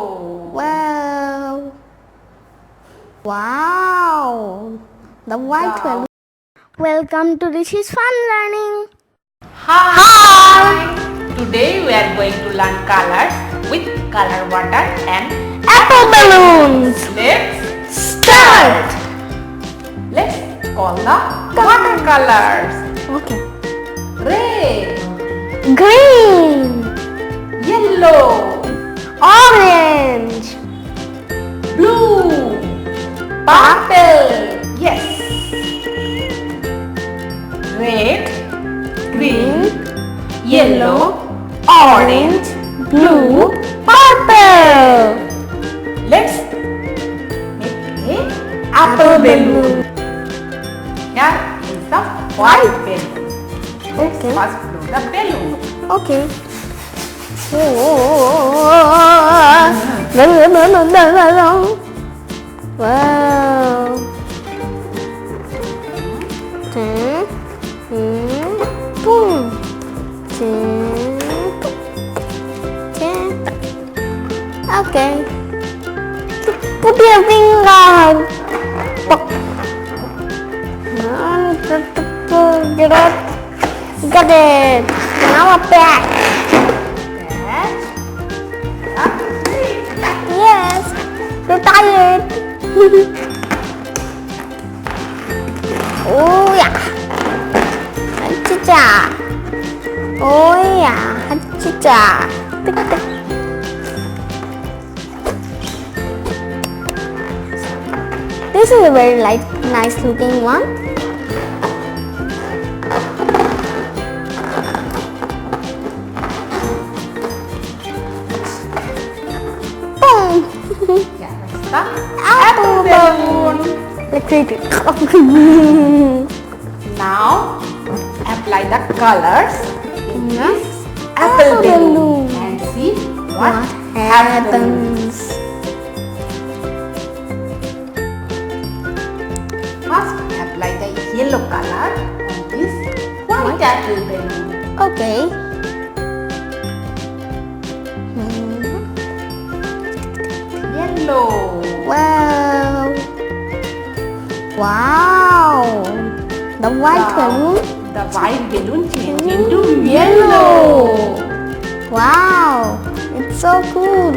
Wow! Wow! The white balloon. Welcome to Rishi's Fun Learning. Hi! Today we are going to learn colors with color water and Apple balloons. let's Start. let's call the watercolors. Okay. Red, Green, yellow, orange, blue, purple. Yes. Red, green, yellow, orange, blue, purple. let's make a apple balloon. Here is the white balloon. Let's Okay. first blow the balloon. Okay. Wow. Boom. Okay. Put your finger. Get it. Got it. Now a back. Yes. You're tired. Oh yeah. Hachicha. Oh yeah. Hachicha. This is a very nice looking one. Boom! Here is the Apple balloon. Let's read it. Now apply the colors in this Apple apple balloon and see what happens. First apply the yellow color on this white apple balloon. Okay. Yellow. Wow. Wow. The white balloon. The white balloon changed into yellow. Wow. It's so cool.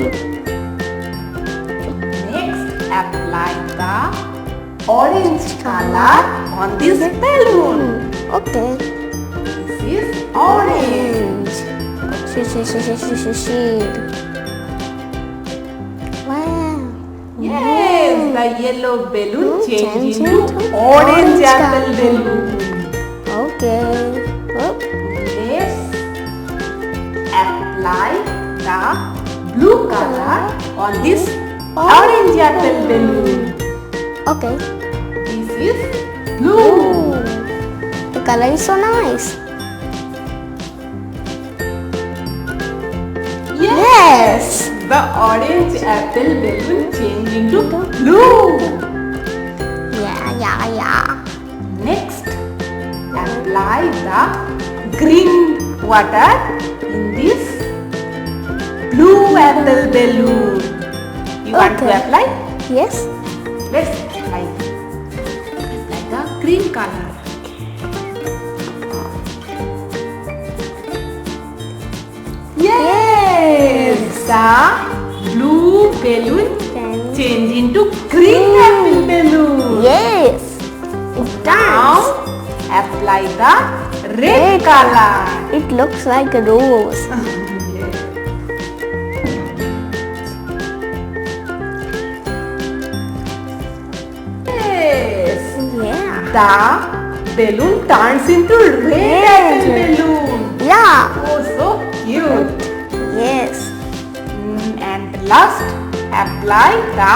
Next apply the orange color on this balloon. Okay. This is orange. Shade. Wow. Yes, the yellow balloon changed changed into into orange orange apple color. balloon. Okay. Oh. Let's apply the blue color on this orange apple balloon. Okay. This is blue. The color is so nice. Yes, the orange apple balloon changed into blue. Yeah. Next, apply the green water in this blue apple balloon. You want to Okay. apply? Yes. Let's apply the green color. Yes, the blue balloon changed into green apple balloon. Yes. It Now does. apply the red color. It looks like a rose. Yes, Yeah. the balloon turns into red apple balloon. Yeah. Oh, so cute. Yes. And last, apply the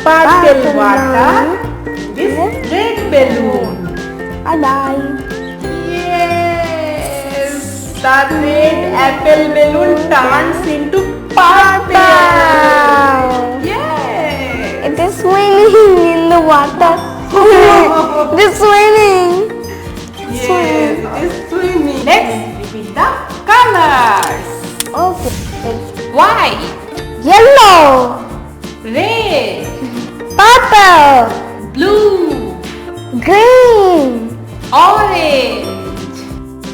purple Purple water balloon. in this red balloon. Bye. Yes, the red apple balloon turns into purple. Yes. It is swimming in the water. It is swimming. Yes, it is swimming. Let's repeat the colors. Okay. White, Yellow. Red. Purple.